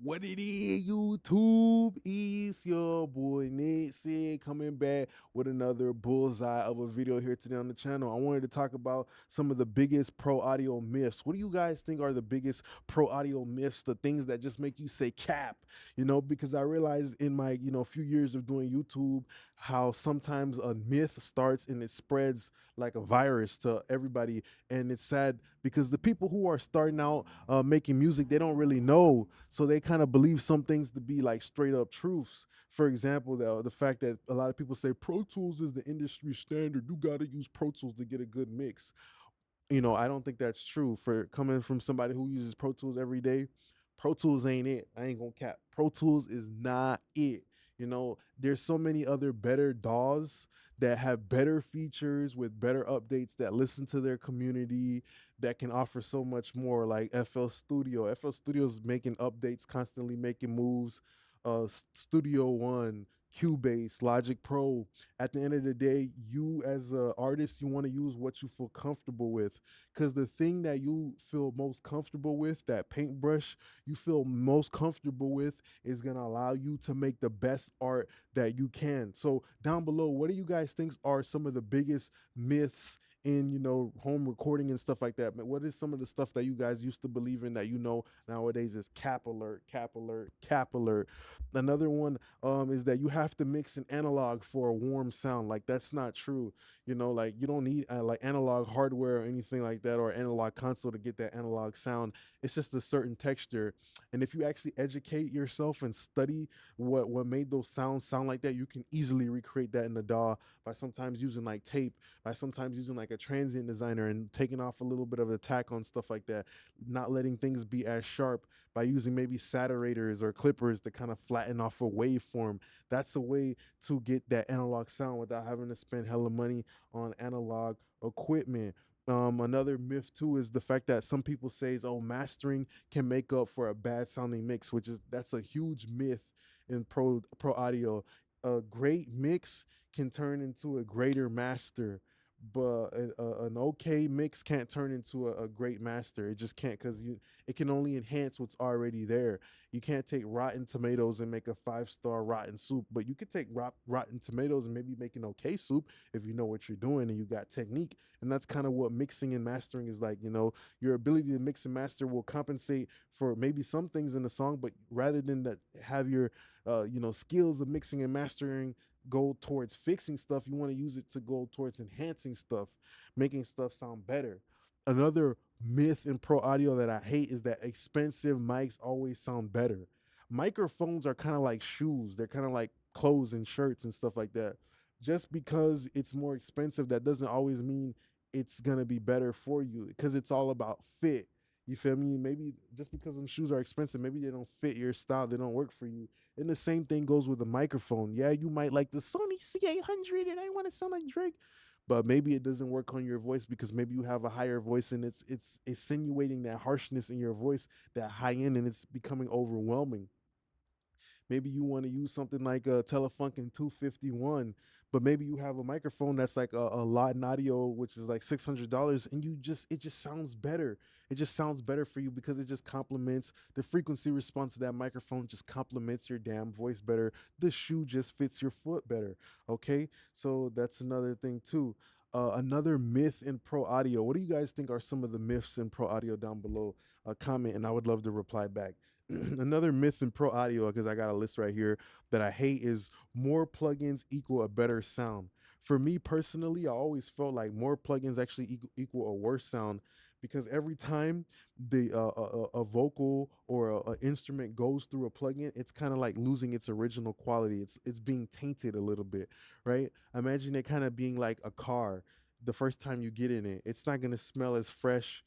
What it is, YouTube? Is your boy Nixon coming back with another bullseye of a video here today on the channel. I wanted to talk about some of the biggest pro audio myths. What do you guys think are the biggest pro audio myths? The things that just make you say cap, because I realized in my, few years of doing YouTube how sometimes a myth starts and it spreads like a virus to everybody. And it's sad because the people who are starting out making music, they don't really know, so they kind of believe some things to be like straight up truths. For example, the fact that a lot of people say Pro Tools is the industry standard, you got to use Pro Tools to get a good mix. I don't think that's true. For coming from somebody who uses Pro Tools every day, Pro Tools ain't it. I ain't gonna cap. Pro Tools is not it. There's so many other better DAWs that have better features with better updates that listen to their community, that can offer so much more, like FL Studio. FL Studio's making updates, constantly making moves. Studio One, Cubase, Logic Pro. At the end of the day, you as an artist, you want to use what you feel comfortable with, because the thing that you feel most comfortable with, that paintbrush you feel most comfortable with, is going to allow you to make the best art that you can. So down below, what do you guys think are some of the biggest myths in home recording and stuff like that? What is some of the stuff that you guys used to believe in that nowadays is cap alert, cap alert, cap alert? Another one is that you have to mix an analog for a warm sound. Like, that's not true. Like, you don't need like analog hardware or anything like that, or analog console to get that analog sound. It's just a certain texture. And if you actually educate yourself and study what made those sounds sound like that, you can easily recreate that in the DAW by sometimes using like tape, by sometimes using like a transient designer and taking off a little bit of the tack on stuff like that, not letting things be as sharp, by using maybe saturators or clippers to kind of flatten off a waveform. That's a way to get that analog sound without having to spend hella money on analog equipment. Another myth too is the fact that some people say is, oh, mastering can make up for a bad sounding mix, that's a huge myth in pro audio. A great mix can turn into a greater master, but an okay mix can't turn into a great master. It just can't, because it can only enhance what's already there. You can't take rotten tomatoes and make a 5-star rotten soup, but you could take rotten tomatoes and maybe make an okay soup if you know what you're doing and you got technique. And that's kind of what mixing and mastering is like. Your ability to mix and master will compensate for maybe some things in the song, but rather than that, have your skills of mixing and mastering go towards fixing stuff, you want to use it to go towards enhancing stuff, making stuff sound better. Another myth in pro audio that I hate is that expensive mics always sound better. Microphones are kind of like shoes, they're kind of like clothes and shirts and stuff like that. Just because it's more expensive, that doesn't always mean it's going to be better for you, because it's all about fit. You feel me? Maybe just because them shoes are expensive, maybe they don't fit your style, they don't work for you. And the same thing goes with a microphone. Yeah, you might like the Sony C800 and I want to sound like Drake, but maybe it doesn't work on your voice because maybe you have a higher voice and it's insinuating that harshness in your voice, that high end, and it's becoming overwhelming. Maybe you want to use something like a Telefunken 251, but maybe you have a microphone that's like a Latin Audio, which is like $600, and it just sounds better. It just sounds better for you because it just complements the frequency response of that microphone, just complements your damn voice better. The shoe just fits your foot better. Okay, so that's another thing too. Another myth in pro audio. What do you guys think are some of the myths in pro audio down below? Comment, and I would love to reply back. Another myth in pro audio, because I got a list right here that I hate, is more plugins equal a better sound. For me personally, I always felt like more plugins actually equal a worse sound, because every time a vocal or a instrument goes through a plugin, it's kind of like losing its original quality. It's being tainted a little bit, right? Imagine it kind of being like a car. The first time you get in it, it's not gonna smell as fresh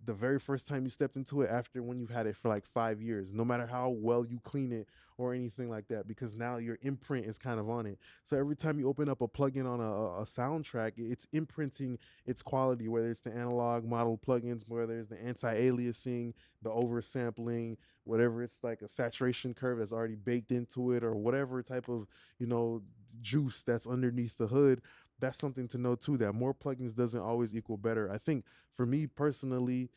the very first time you stepped into it after when you've had it for like 5 years, no matter how well you clean it or anything like that, because now your imprint is kind of on it. So every time you open up a plugin on a soundtrack, it's imprinting its quality, whether it's the analog model plugins, whether it's the anti-aliasing, the oversampling, whatever, it's like a saturation curve that's already baked into it, or whatever type of you know juice that's underneath the hood. That's something to know too, that more plugins doesn't always equal better. I think for me personally,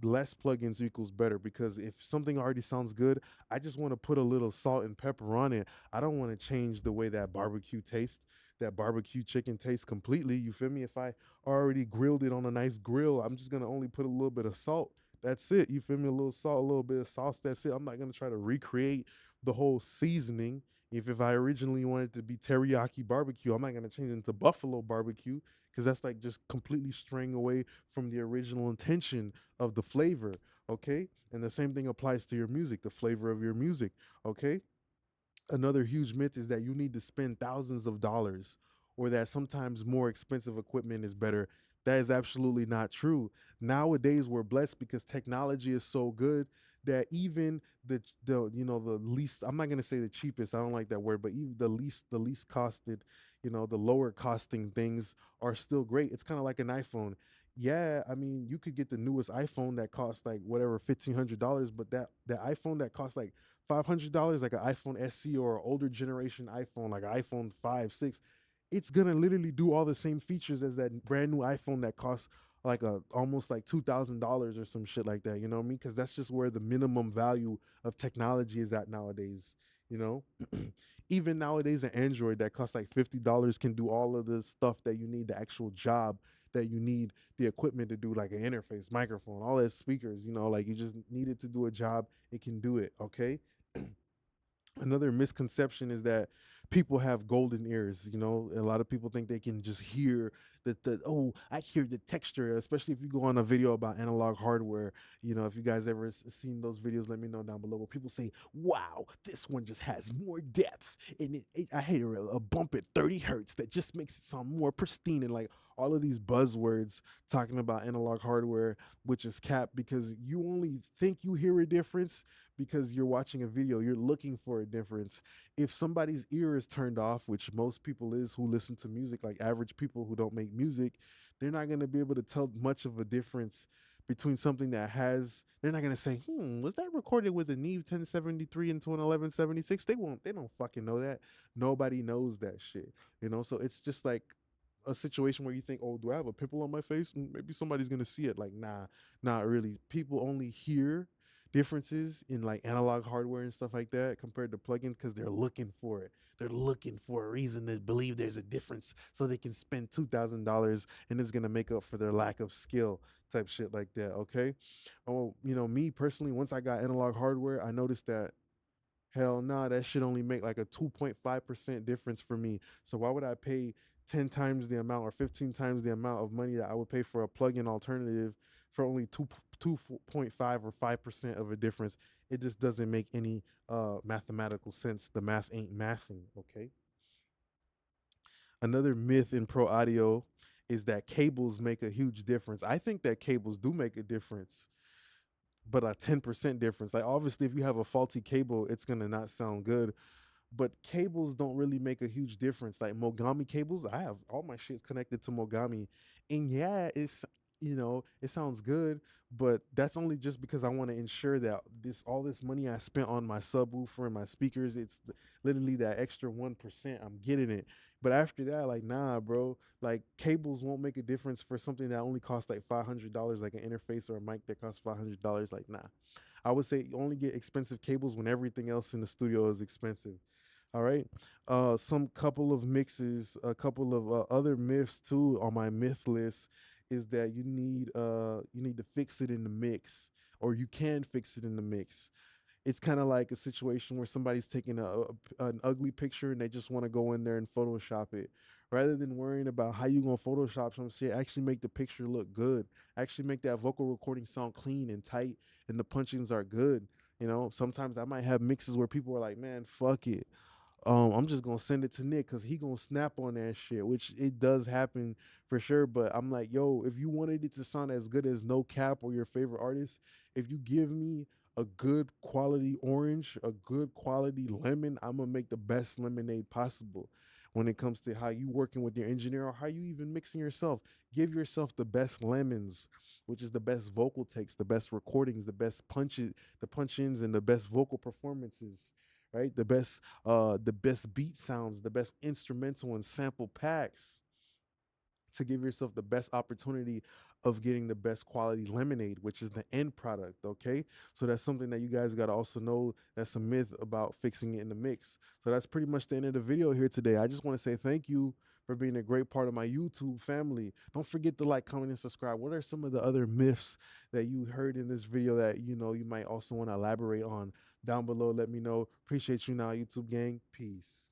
less plugins equals better, because if something already sounds good, I just want to put a little salt and pepper on it. I don't want to change the way that barbecue tastes, that barbecue chicken tastes completely. You feel me? If I already grilled it on a nice grill, I'm just gonna only put a little bit of salt. That's it. You feel me? A little salt, a little bit of sauce. That's it. I'm not gonna try to recreate the whole seasoning. If I originally wanted to be teriyaki barbecue, I'm not gonna change it into buffalo barbecue, because that's like just completely straying away from the original intention of the flavor. Okay, and the same thing applies to your music, the flavor of your music. Okay, another huge myth is that you need to spend thousands of dollars, or that sometimes more expensive equipment is better. That is absolutely not true. Nowadays we're blessed because technology is so good that even the least, I'm not going to say the cheapest, I don't like that word, but even the least costed, the lower costing things are still great. It's kind of like an iPhone. Yeah, I mean, you could get the newest iPhone that costs like whatever $1,500, but that iPhone that costs like $500, like an iPhone SE or an older generation iPhone, like an iPhone 5, 6, it's gonna literally do all the same features as that brand new iPhone that costs like a almost like $2,000 or some shit like that. You know what I mean? Because that's just where the minimum value of technology is at nowadays. You know, even nowadays, an Android that costs like $50 can do all of the stuff that you need, the actual job that you need the equipment to do, like an interface, microphone, all that speakers. Like you just need it to do a job. It can do it. Okay. Another misconception is that people have golden ears. A lot of people think they can just hear the oh, I hear the texture, especially if you go on a video about analog hardware. If you guys ever seen those videos, let me know down below, where people say, wow, this one just has more depth, and I hear a bump at 30 hertz that just makes it sound more pristine, and like all of these buzzwords talking about analog hardware, which is cap, because you only think you hear a difference because you're watching a video, you're looking for a difference. If somebody's ear is turned off, which most people is who listen to music, like average people who don't make music, they're not going to be able to tell much of a difference between something that has, they're not going to say, was that recorded with a Neve 1073 into an 1176? They don't fucking know that. Nobody knows that shit, So it's just like a situation where you think, oh, do I have a pimple on my face? Maybe somebody's gonna see it. Like, nah, not really. People only hear differences in like analog hardware and stuff like that compared to plugins because they're looking for it. They're looking for a reason to believe there's a difference so they can spend $2,000 and it's gonna make up for their lack of skill, type shit like that. Okay. Oh, me personally, once I got analog hardware, I noticed that hell nah, that should only make like a 2.5% difference for me. So why would I pay 10 times the amount or 15 times the amount of money that I would pay for a plug-in alternative for only 2.5 or 5% of a difference? It just doesn't make any mathematical sense. The math ain't mathing, okay? Another myth in pro audio is that cables make a huge difference. I think that cables do make a difference, but a 10% difference. Like obviously if you have a faulty cable, it's going to not sound good, but cables don't really make a huge difference. Like Mogami cables, I have all my shit's connected to Mogami, and yeah, it sounds good, but that's only just because I want to ensure that all this money I spent on my subwoofer and my speakers, it's literally that extra 1%, I'm getting it. But after that, like, nah, bro, like cables won't make a difference for something that only costs like $500, like an interface or a mic that costs $500. Like, nah. I would say you only get expensive cables when everything else in the studio is expensive. All right. Some couple of mixes, a couple of other myths too on my myth list is that you need to fix it in the mix, or you can fix it in the mix. It's kind of like a situation where somebody's taking an ugly picture and they just want to go in there and Photoshop it. Rather than worrying about how you gonna Photoshop some shit, actually make the picture look good. Actually make that vocal recording sound clean and tight, and the punchings are good. Sometimes I might have mixes where people are like, "Man, fuck it, I'm just gonna send it to Nick because he gonna snap on that shit," which it does happen for sure. But I'm like, yo, if you wanted it to sound as good as No Cap or your favorite artist, if you give me a good quality orange, a good quality lemon, I'm gonna make the best lemonade possible. When it comes to how you working with your engineer or how you even mixing yourself, give yourself the best lemons, which is the best vocal takes, the best recordings, the best punches, the punch-ins, and the best vocal performances, right? The best beat sounds, the best instrumental and sample packs. to give yourself the best opportunity of getting the best quality lemonade, which is the end product. Okay. So that's something that you guys got to also know. That's a myth about fixing it in the mix. So that's pretty much the end of the video here today. I just want to say thank you for being a great part of my YouTube family. Don't forget to like, comment, and subscribe. What are some of the other myths that you heard in this video that you might also want to elaborate on down below? Let me know. Appreciate you now, YouTube gang. Peace.